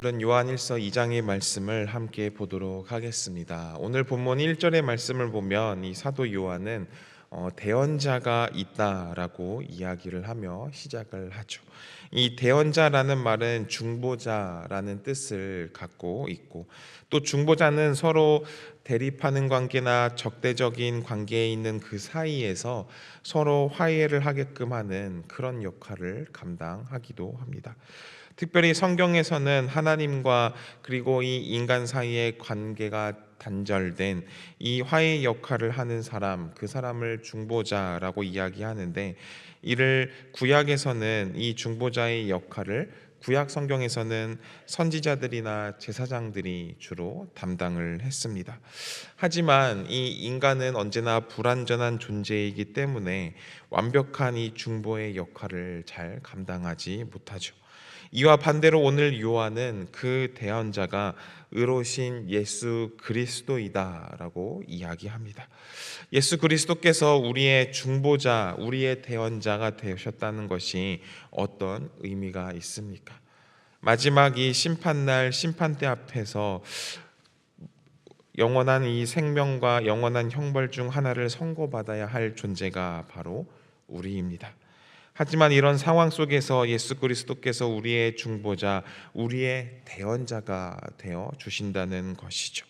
오늘은 요한일서 2장의 말씀을 함께 보도록 하겠습니다. 오늘 본문 1절의 말씀을 보면 이 사도 요한은 대언자가 있다라고 이야기를 하며 시작을 하죠. 이 대언자라는 말은 중보자라는 뜻을 갖고 있고, 또 중보자는 서로 대립하는 관계나 적대적인 관계에 있는 그 사이에서 서로 화해를 하게끔 하는 그런 역할을 감당하기도 합니다. 특별히 성경에서는 하나님과 그리고 이 인간 사이의 관계가 단절된 이 화해 역할을 하는 사람, 그 사람을 중보자라고 이야기하는데, 이를 구약에서는 이 중보자의 역할을 구약 성경에서는 선지자들이나 제사장들이 주로 담당을 했습니다. 하지만 이 인간은 언제나 불완전한 존재이기 때문에 완벽한 이 중보의 역할을 잘 감당하지 못하죠. 이와 반대로 오늘 요한은 그 대언자가 의로우신 예수 그리스도이다라고 이야기합니다. 예수 그리스도께서 우리의 중보자, 우리의 대언자가 되셨다는 것이 어떤 의미가 있습니까? 마지막 이 심판날 심판대 앞에서 영원한 이 생명과 영원한 형벌 중 하나를 선고받아야 할 존재가 바로 우리입니다. 하지만 이런 상황 속에서 예수 그리스도께서 우리의 중보자, 우리의 대언자가 되어 주신다는 것이죠.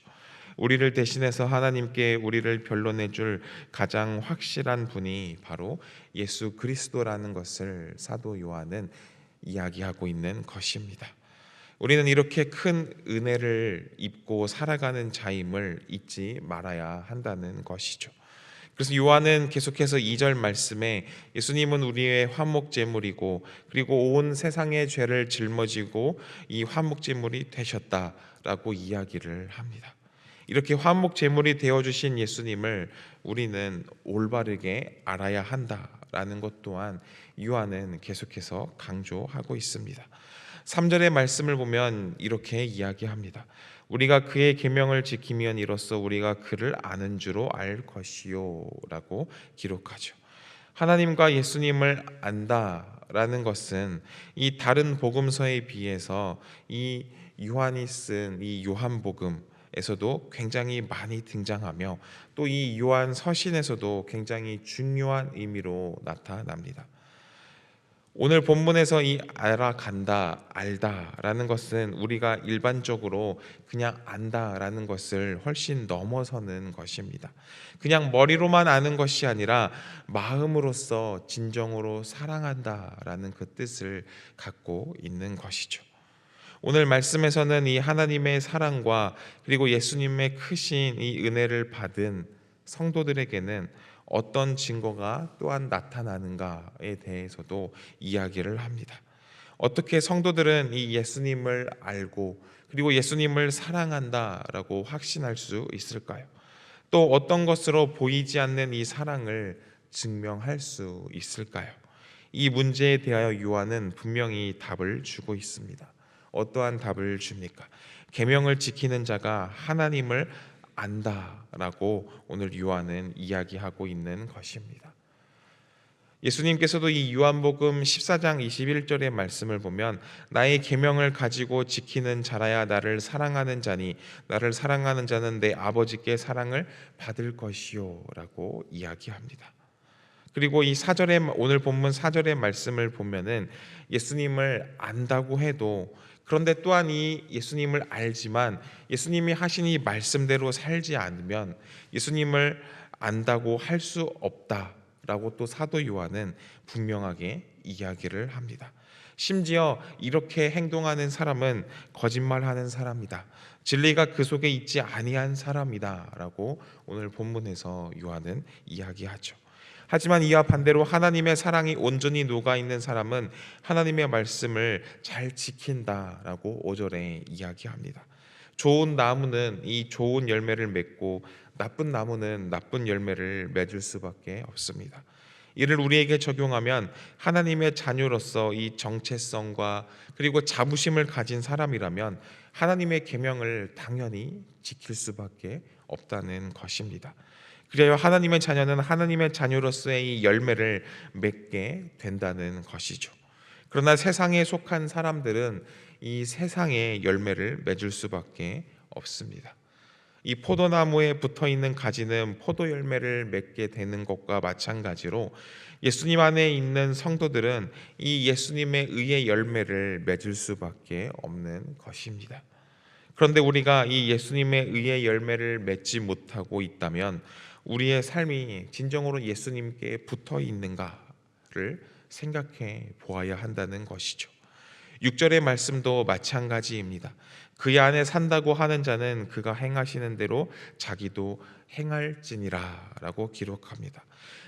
우리를 대신해서 하나님께 우리를 변론해 줄 가장 확실한 분이 바로 예수 그리스도라는 것을 사도 요한은 이야기하고 있는 것입니다. 우리는 이렇게 큰 은혜를 입고 살아가는 자임을 잊지 말아야 한다는 것이죠. 그래서 요한은 계속해서 2절 말씀에 예수님은 우리의 화목제물이고 그리고 온 세상의 죄를 짊어지고 이 화목제물이 되셨다라고 이야기를 합니다. 이렇게 화목제물이 되어주신 예수님을 우리는 올바르게 알아야 한다라는 것 또한 요한은 계속해서 강조하고 있습니다. 3절의 말씀을 보면 이렇게 이야기합니다. 우리가 그의 계명을 지키면 이로써 우리가 그를 아는 줄로 알 것이요 라고 기록하죠. 하나님과 예수님을 안다라는 것은 이 다른 복음서에 비해서 이 요한이 쓴 이 요한복음에서도 굉장히 많이 등장하며 또 이 요한 서신에서도 굉장히 중요한 의미로 나타납니다. 오늘 본문에서 이 알아간다, 알다라는 것은 우리가 일반적으로 그냥 안다라는 것을 훨씬 넘어서는 것입니다. 그냥 머리로만 아는 것이 아니라 마음으로서 진정으로 사랑한다라는 그 뜻을 갖고 있는 것이죠. 오늘 말씀에서는 이 하나님의 사랑과 그리고 예수님의 크신 이 은혜를 받은 성도들에게는 어떤 증거가 또한 나타나는가에 대해서도 이야기를 합니다. 어떻게 성도들은 이 예수님을 알고 그리고 예수님을 사랑한다라고 확신할 수 있을까요? 또 어떤 것으로 보이지 않는 이 사랑을 증명할 수 있을까요? 이 문제에 대하여 요한은 분명히 답을 주고 있습니다. 어떠한 답을 줍니까? 계명을 지키는 자가 하나님을 안다라고 오늘 요한은 이야기하고 있는 것입니다. 예수님께서도 이 요한복음 14장 21절의 말씀을 보면 나의 계명을 가지고 지키는 자라야 나를 사랑하는 자니 나를 사랑하는 자는 내 아버지께 사랑을 받을 것이요 라고 이야기합니다. 그리고 이 4절의 오늘 본문 4절의 말씀을 보면은 예수님을 안다고 해도 그런데 또한 이 예수님을 알지만 예수님이 하신 이 말씀대로 살지 않으면 예수님을 안다고 할 수 없다라고 또 사도 요한은 분명하게 이야기를 합니다. 심지어 이렇게 행동하는 사람은 거짓말하는 사람이다. 진리가 그 속에 있지 아니한 사람이다라고 오늘 본문에서 요한은 이야기하죠. 하지만 이와 반대로 하나님의 사랑이 온전히 녹아있는 사람은 하나님의 말씀을 잘 지킨다라고 5절에 이야기합니다. 좋은 나무는 이 좋은 열매를 맺고 나쁜 나무는 나쁜 열매를 맺을 수밖에 없습니다. 이를 우리에게 적용하면 하나님의 자녀로서 이 정체성과 그리고 자부심을 가진 사람이라면 하나님의 계명을 당연히 지킬 수밖에 없다는 것입니다. 그래야 하나님의 자녀는 하나님의 자녀로서의 이 열매를 맺게 된다는 것이죠. 그러나 세상에 속한 사람들은 이 세상의 열매를 맺을 수밖에 없습니다. 이 포도나무에 붙어 있는 가지는 포도 열매를 맺게 되는 것과 마찬가지로 예수님 안에 있는 성도들은 이 예수님의 의의 열매를 맺을 수밖에 없는 것입니다. 그런데 우리가 이 예수님의 의의 열매를 맺지 못하고 있다면 우리의 삶이 진정으로 예수님께 붙어 있는가를 생각해 보아야 한다는 것이죠. 6절의 말씀도 마찬가지입니다. 그의 안에 산다고 하는 자는 그가 행하시는 대로 자기도 행할지니라 라고 기록합니다.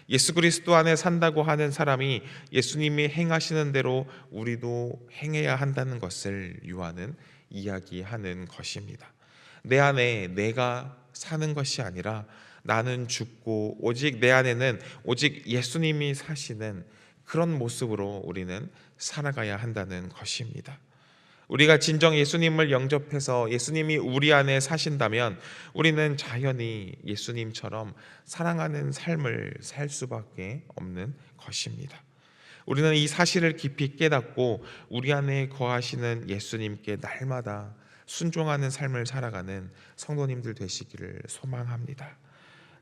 예수 그리스도 안에 산다고 하는 사람이 예수님이 행하시는 대로 우리도 행해야 한다는 것을 요한은 이야기하는 것입니다. 내 안에 내가 사는 것이 아니라 나는 죽고 오직 내 안에는 오직 예수님이 사시는 그런 모습으로 우리는 살아가야 한다는 것입니다. 우리가 진정 예수님을 영접해서 예수님이 우리 안에 사신다면 우리는 자연히 예수님처럼 사랑하는 삶을 살 수밖에 없는 것입니다. 우리는 이 사실을 깊이 깨닫고 우리 안에 거하시는 예수님께 날마다 순종하는 삶을 살아가는 성도님들 되시기를 소망합니다.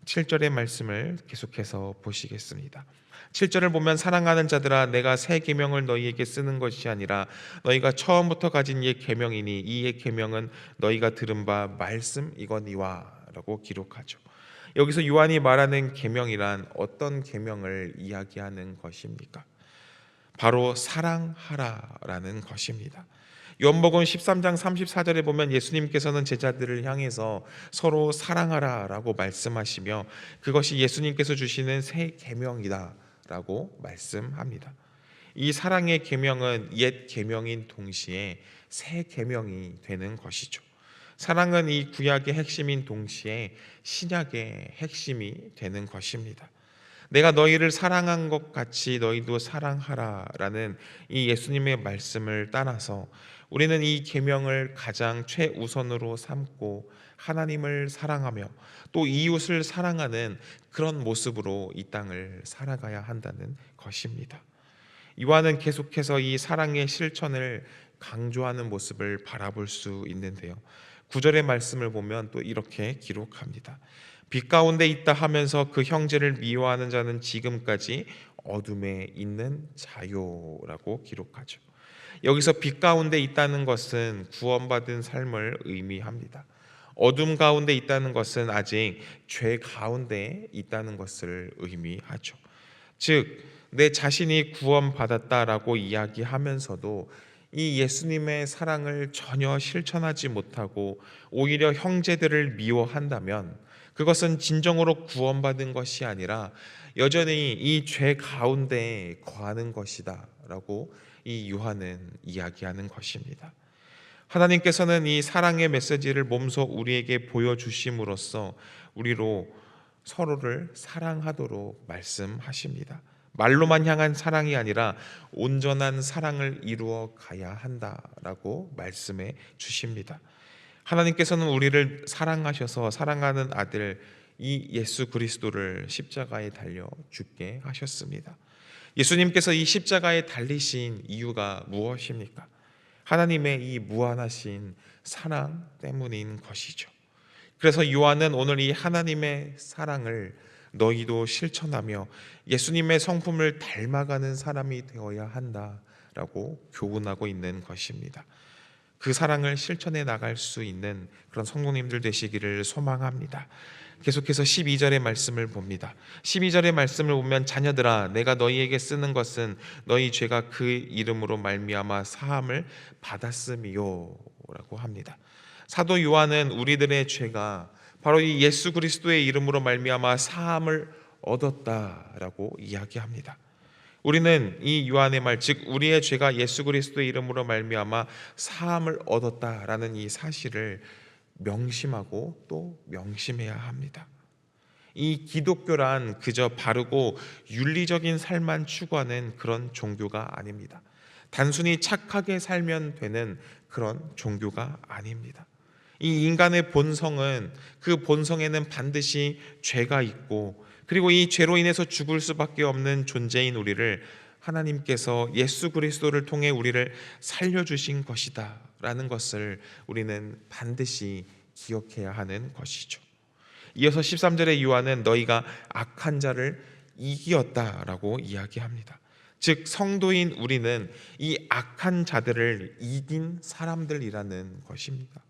7절의 말씀을 계속해서 보시겠습니다. 7절을 보면 사랑하는 자들아 내가 새 계명을 너희에게 쓰는 것이 아니라 너희가 처음부터 가진 옛 계명이니 이 옛 계명은 너희가 들은 바 말씀이거니와 라고 기록하죠. 여기서 요한이 말하는 계명이란 어떤 계명을 이야기하는 것입니까? 바로 사랑하라라는 것입니다. 요한복음 13장 34절에 보면 예수님께서는 제자들을 향해서 서로 사랑하라라고 말씀하시며 그것이 예수님께서 주시는 새 계명이다라고 말씀합니다. 이 사랑의 계명은 옛 계명인 동시에 새 계명이 되는 것이죠. 사랑은 이 구약의 핵심인 동시에 신약의 핵심이 되는 것입니다. 내가 너희를 사랑한 것 같이 너희도 사랑하라라는 이 예수님의 말씀을 따라서 우리는 이 계명을 가장 최우선으로 삼고 하나님을 사랑하며 또 이웃을 사랑하는 그런 모습으로 이 땅을 살아가야 한다는 것입니다. 요한은 계속해서 이 사랑의 실천을 강조하는 모습을 바라볼 수 있는데요. 9절의 말씀을 보면 또 이렇게 기록합니다. 빛 가운데 있다 하면서 그 형제를 미워하는 자는 지금까지 어둠에 있는 자요라고 기록하죠. 여기서 빛 가운데 있다는 것은 구원받은 삶을 의미합니다. 어둠 가운데 있다는 것은 아직 죄 가운데 있다는 것을 의미하죠. 즉, 내 자신이 구원받았다라고 이야기하면서도 이 예수님의 사랑을 전혀 실천하지 못하고 오히려 형제들을 미워한다면 그것은 진정으로 구원받은 것이 아니라 여전히 이 죄 가운데 거하는 것이다 라고 이 요한은 이야기하는 것입니다. 하나님께서는 이 사랑의 메시지를 몸소 우리에게 보여주심으로써 우리로 서로를 사랑하도록 말씀하십니다. 말로만 향한 사랑이 아니라 온전한 사랑을 이루어 가야 한다라고 말씀해 주십니다. 하나님께서는 우리를 사랑하셔서 사랑하는 아들 이 예수 그리스도를 십자가에 달려 죽게 하셨습니다. 예수님께서 이 십자가에 달리신 이유가 무엇입니까? 하나님의 이 무한하신 사랑 때문인 것이죠. 그래서 요한은 오늘 이 하나님의 사랑을 너희도 실천하며 예수님의 성품을 닮아가는 사람이 되어야 한다라고 교훈하고 있는 것입니다. 그 사랑을 실천해 나갈 수 있는 그런 성도님들 되시기를 소망합니다. 계속해서 12절의 말씀을 봅니다. 12절의 말씀을 보면 자녀들아 내가 너희에게 쓰는 것은 너희 죄가 그 이름으로 말미암아 사함을 받았음이요 라고 합니다. 사도 요한은 우리들의 죄가 바로 이 예수 그리스도의 이름으로 말미암아 사함을 얻었다라고 이야기합니다. 우리는 이 요한의 말, 즉 우리의 죄가 예수 그리스도의 이름으로 말미암아 사함을 얻었다라는 이 사실을 명심하고 또 명심해야 합니다. 이 기독교란 그저 바르고 윤리적인 삶만 추구하는 그런 종교가 아닙니다. 단순히 착하게 살면 되는 그런 종교가 아닙니다. 이 인간의 본성은 그 본성에는 반드시 죄가 있고 그리고 이 죄로 인해서 죽을 수밖에 없는 존재인 우리를 하나님께서 예수 그리스도를 통해 우리를 살려주신 것이다 라는 것을 우리는 반드시 기억해야 하는 것이죠. 이어서 13절의 요한은 너희가 악한 자를 이기었다라고 이야기합니다. 즉 성도인 우리는 이 악한 자들을 이긴 사람들이라는 것입니다.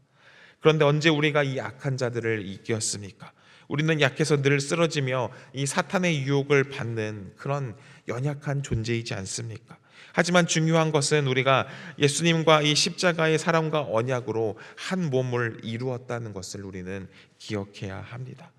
그런데 언제 우리가 이 악한 자들을 이겼습니까? 우리는 약해서 늘 쓰러지며 이 사탄의 유혹을 받는 그런 연약한 존재이지 않습니까? 하지만 중요한 것은 우리가 예수님과 이 십자가의 사랑과 언약으로 한 몸을 이루었다는 것을 우리는 기억해야 합니다.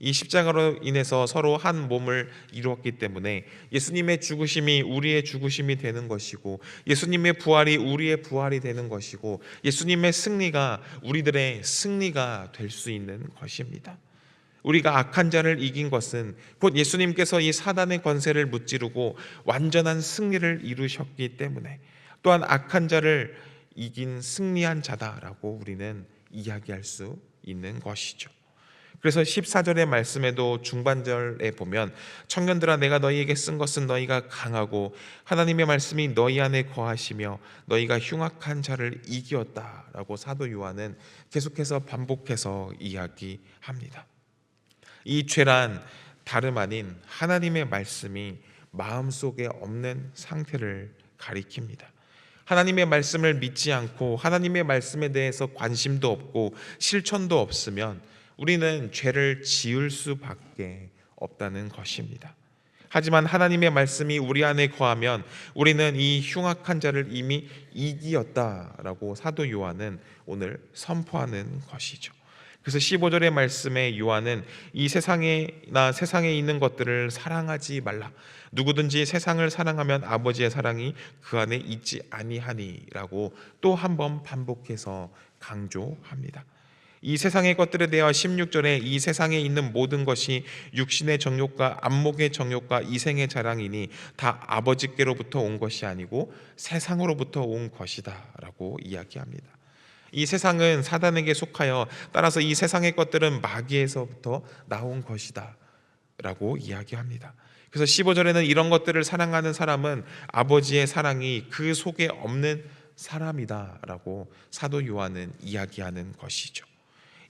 이 십자가로 인해서 서로 한 몸을 이루었기 때문에 예수님의 죽으심이 우리의 죽으심이 되는 것이고, 예수님의 부활이 우리의 부활이 되는 것이고, 예수님의 승리가 우리들의 승리가 될 수 있는 것입니다. 우리가 악한 자를 이긴 것은 곧 예수님께서 이 사단의 권세를 무찌르고 완전한 승리를 이루셨기 때문에, 또한 악한 자를 이긴 승리한 자다라고 우리는 이야기할 수 있는 것이죠. 그래서 14절의 말씀에도 중반절에 보면 청년들아 내가 너희에게 쓴 것은 너희가 강하고 하나님의 말씀이 너희 안에 거하시며 너희가 흉악한 자를 이기었다라고 사도 요한은 계속해서 반복해서 이야기합니다. 이 죄란 다름 아닌 하나님의 말씀이 마음속에 없는 상태를 가리킵니다. 하나님의 말씀을 믿지 않고 하나님의 말씀에 대해서 관심도 없고 실천도 없으면 우리는 죄를 지을 수밖에 없다는 것입니다. 하지만 하나님의 말씀이 우리 안에 거하면 우리는 이 흉악한 자를 이미 이기었다라고 사도 요한은 오늘 선포하는 것이죠. 그래서 15절의 말씀에 요한은 이 세상에나 세상에 있는 것들을 사랑하지 말라. 누구든지 세상을 사랑하면 아버지의 사랑이 그 안에 있지 아니하니라고 또 한 번 반복해서 강조합니다. 이 세상의 것들에 대하여 16절에 이 세상에 있는 모든 것이 육신의 정욕과 안목의 정욕과 이생의 자랑이니 다 아버지께로부터 온 것이 아니고 세상으로부터 온 것이다 라고 이야기합니다. 이 세상은 사단에게 속하여 따라서 이 세상의 것들은 마귀에서부터 나온 것이다 라고 이야기합니다. 그래서 15절에는 이런 것들을 사랑하는 사람은 아버지의 사랑이 그 속에 없는 사람이다 라고 사도 요한은 이야기하는 것이죠.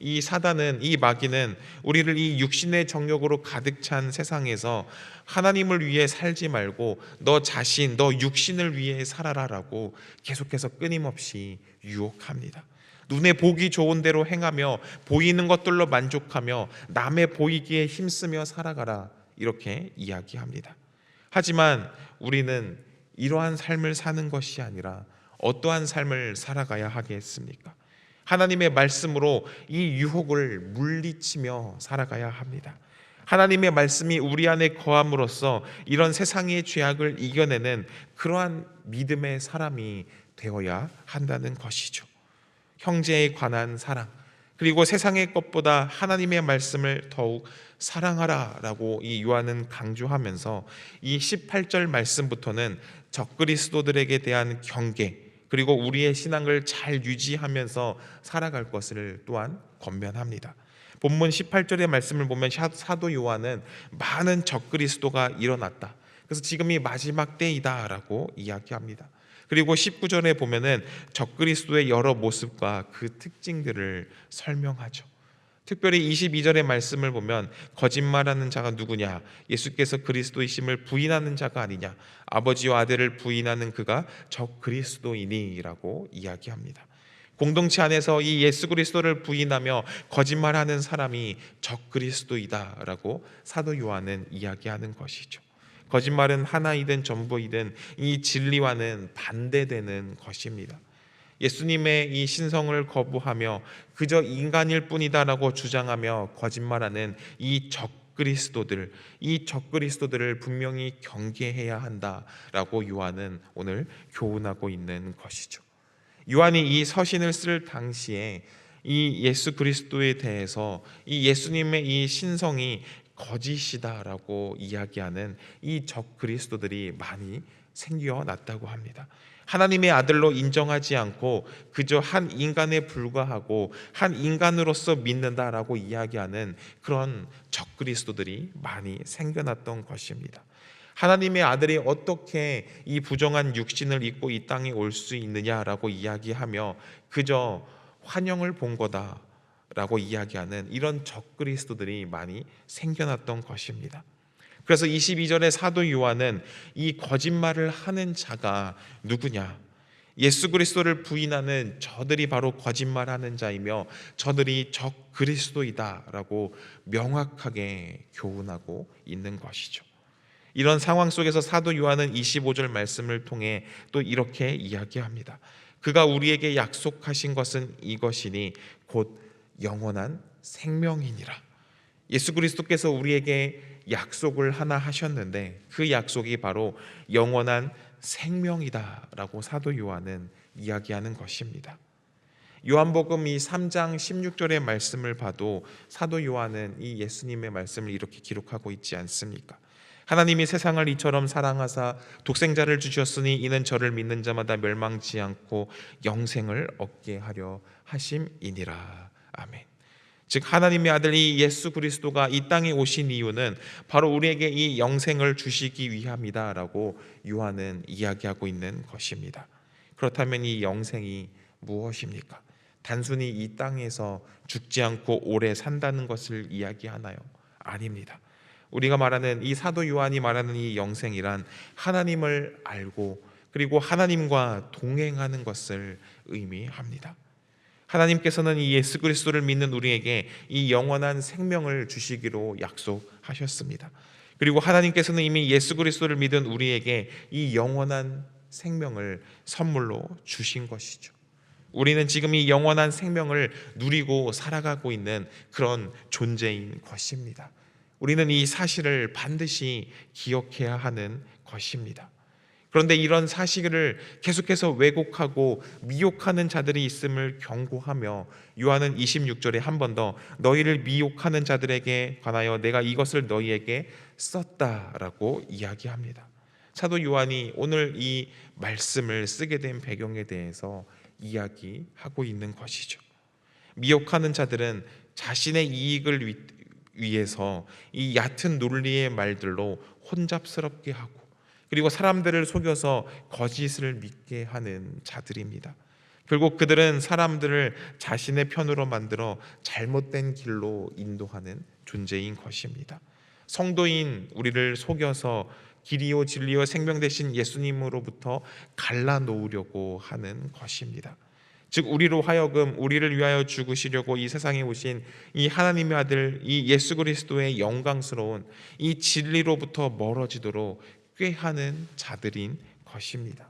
이 사단은, 이 마귀는 우리를 이 육신의 정욕으로 가득 찬 세상에서 하나님을 위해 살지 말고 너 자신, 너 육신을 위해 살아라라고 계속해서 끊임없이 유혹합니다. 눈에 보기 좋은 대로 행하며 보이는 것들로 만족하며 남의 보이기에 힘쓰며 살아가라 이렇게 이야기합니다. 하지만 우리는 이러한 삶을 사는 것이 아니라 어떠한 삶을 살아가야 하겠습니까? 하나님의 말씀으로 이 유혹을 물리치며 살아가야 합니다. 하나님의 말씀이 우리 안에 거함으로써 이런 세상의 죄악을 이겨내는 그러한 믿음의 사람이 되어야 한다는 것이죠. 형제에 관한 사랑, 그리고 세상의 것보다 하나님의 말씀을 더욱 사랑하라라고 이 요한은 강조하면서 이 18절 말씀부터는 적그리스도들에게 대한 경계, 그리고 우리의 신앙을 잘 유지하면서 살아갈 것을 또한 권면합니다. 본문 18절의 말씀을 보면 사도 요한은 많은 적그리스도가 일어났다, 그래서 지금이 마지막 때이다라고 이야기합니다. 그리고 19절에 보면은 적그리스도의 여러 모습과 그 특징들을 설명하죠. 특별히 22절의 말씀을 보면 거짓말하는 자가 누구냐? 예수께서 그리스도이심을 부인하는 자가 아니냐? 아버지와 아들을 부인하는 그가 적그리스도이니라고 이야기합니다. 공동체 안에서 이 예수 그리스도를 부인하며 거짓말하는 사람이 적그리스도이다라고 사도 요한은 이야기하는 것이죠. 거짓말은 하나이든 전부이든 이 진리와는 반대되는 것입니다. 예수님의 이 신성을 거부하며 그저 인간일 뿐이다라고 주장하며 거짓말하는 이 적그리스도들을 분명히 경계해야 한다라고 요한은 오늘 교훈하고 있는 것이죠. 요한이 이 서신을 쓸 당시에 이 예수 그리스도에 대해서 이 예수님의 이 신성이 거짓이다라고 이야기하는 이 적그리스도들이 많이 생겨났다고 합니다. 하나님의 아들로 인정하지 않고 그저 한 인간에 불과하고 한 인간으로서 믿는다라고 이야기하는 그런 적그리스도들이 많이 생겨났던 것입니다. 하나님의 아들이 어떻게 이 부정한 육신을 입고 이 땅에 올 수 있느냐라고 이야기하며 그저 환영을 본 거다라고 이야기하는 이런 적그리스도들이 많이 생겨났던 것입니다. 그래서 22절의 사도 요한은 이 거짓말을 하는 자가 누구냐? 예수 그리스도를 부인하는 저들이 바로 거짓말하는 자이며 저들이 적 그리스도이다라고 명확하게 교훈하고 있는 것이죠. 이런 상황 속에서 사도 요한은 25절 말씀을 통해 또 이렇게 이야기합니다. 그가 우리에게 약속하신 것은 이것이니 곧 영원한 생명이니라. 예수 그리스도께서 우리에게 약속을 하나 하셨는데 그 약속이 바로 영원한 생명이다라고 사도 요한은 이야기하는 것입니다. 요한복음 이 3장 16절의 말씀을 봐도 사도 요한은 이 예수님의 말씀을 이렇게 기록하고 있지 않습니까? 하나님이 세상을 이처럼 사랑하사 독생자를 주셨으니 이는 저를 믿는 자마다 멸망치 않고 영생을 얻게 하려 하심이니라. 아멘. 즉 하나님의 아들 이 예수 그리스도가 이 땅에 오신 이유는 바로 우리에게 이 영생을 주시기 위함이다라고 요한은 이야기하고 있는 것입니다. 그렇다면 이 영생이 무엇입니까? 단순히 이 땅에서 죽지 않고 오래 산다는 것을 이야기하나요? 아닙니다. 우리가 말하는 이 사도 요한이 말하는 이 영생이란 하나님을 알고 그리고 하나님과 동행하는 것을 의미합니다. 하나님께서는 이 예수 그리스도를 믿는 우리에게 이 영원한 생명을 주시기로 약속하셨습니다. 그리고 하나님께서는 이미 예수 그리스도를 믿은 우리에게 이 영원한 생명을 선물로 주신 것이죠. 우리는 지금 이 영원한 생명을 누리고 살아가고 있는 그런 존재인 것입니다. 우리는 이 사실을 반드시 기억해야 하는 것입니다. 그런데 이런 사실을 계속해서 왜곡하고 미혹하는 자들이 있음을 경고하며 요한은 26절에 한 번 더 너희를 미혹하는 자들에게 관하여 내가 이것을 너희에게 썼다라고 이야기합니다. 사도 요한이 오늘 이 말씀을 쓰게 된 배경에 대해서 이야기하고 있는 것이죠. 미혹하는 자들은 자신의 이익을 위해서 이 얕은 논리의 말들로 혼잡스럽게 하고 그리고 사람들을 속여서 거짓을 믿게 하는 자들입니다. 결국 그들은 사람들을 자신의 편으로 만들어 잘못된 길로 인도하는 존재인 것입니다. 성도인 우리를 속여서 길이요 진리요 생명 되신 예수님으로부터 갈라놓으려고 하는 것입니다. 즉 우리로 하여금 우리를 위하여 죽으시려고 이 세상에 오신 이 하나님의 아들 이 예수 그리스도의 영광스러운 이 진리로부터 멀어지도록 꾀하는 자들인 것입니다.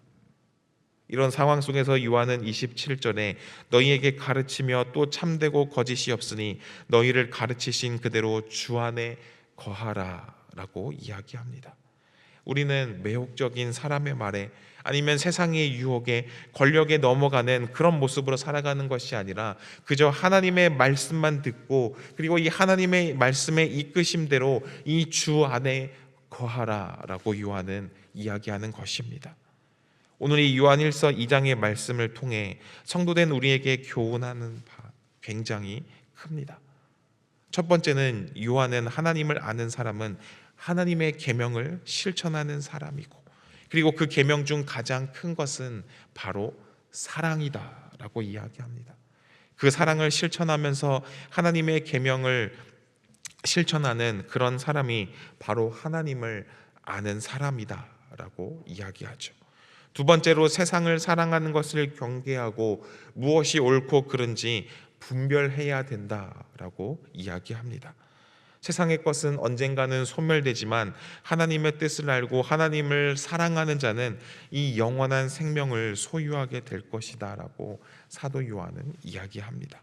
이런 상황 속에서 요한은 27절에 너희에게 가르치며 또 참되고 거짓이 없으니 너희를 가르치신 그대로 주 안에 거하라 라고 이야기합니다. 우리는 매혹적인 사람의 말에 아니면 세상의 유혹에 권력에 넘어가는 그런 모습으로 살아가는 것이 아니라 그저 하나님의 말씀만 듣고 그리고 이 하나님의 말씀의 이끄심대로 이 주 안에 거하라라고 요한은 이야기하는 것입니다. 오늘 이 요한 1서 2장의 말씀을 통해 성도된 우리에게 교훈하는 바 굉장히 큽니다. 첫 번째는 요한은 하나님을 아는 사람은 하나님의 계명을 실천하는 사람이고 그리고 그 계명 중 가장 큰 것은 바로 사랑이다라고 이야기합니다. 그 사랑을 실천하면서 하나님의 계명을 실천하는 그런 사람이 바로 하나님을 아는 사람이다라고 이야기하죠. 두 번째로 세상을 사랑하는 것을 경계하고 무엇이 옳고 그른지 분별해야 된다라고 이야기합니다. 세상의 것은 언젠가는 소멸되지만 하나님의 뜻을 알고 하나님을 사랑하는 자는 이 영원한 생명을 소유하게 될 것이다라고 사도 요한은 이야기합니다.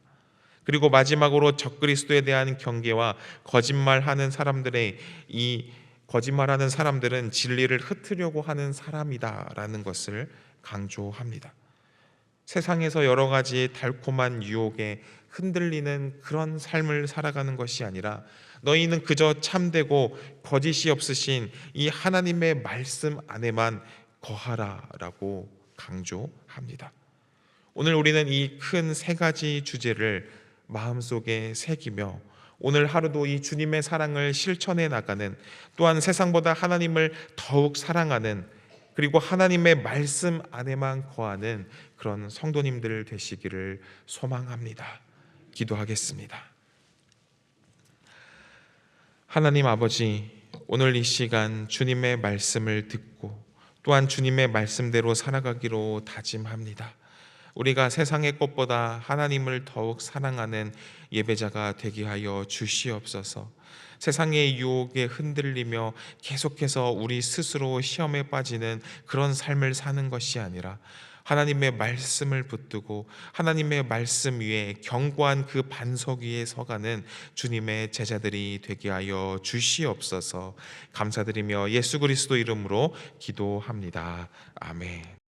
그리고 마지막으로 적그리스도에 대한 경계와 거짓말하는 사람들의 이 거짓말하는 사람들은 진리를 흩으려고 하는 사람이다라는 것을 강조합니다. 세상에서 여러 가지 달콤한 유혹에 흔들리는 그런 삶을 살아가는 것이 아니라 너희는 그저 참되고 거짓이 없으신 이 하나님의 말씀 안에만 거하라라고 강조합니다. 오늘 우리는 이 큰 세 가지 주제를 마음속에 새기며 오늘 하루도 이 주님의 사랑을 실천해 나가는, 또한 세상보다 하나님을 더욱 사랑하는, 그리고 하나님의 말씀 안에만 거하는 그런 성도님들 되시기를 소망합니다. 기도하겠습니다. 하나님 아버지, 오늘 이 시간 주님의 말씀을 듣고 또한 주님의 말씀대로 살아가기로 다짐합니다. 우리가 세상의 것보다 하나님을 더욱 사랑하는 예배자가 되게 하여 주시옵소서. 세상의 유혹에 흔들리며 계속해서 우리 스스로 시험에 빠지는 그런 삶을 사는 것이 아니라 하나님의 말씀을 붙들고 하나님의 말씀 위에 견고한 그 반석 위에 서가는 주님의 제자들이 되게 하여 주시옵소서. 감사드리며 예수 그리스도 이름으로 기도합니다. 아멘.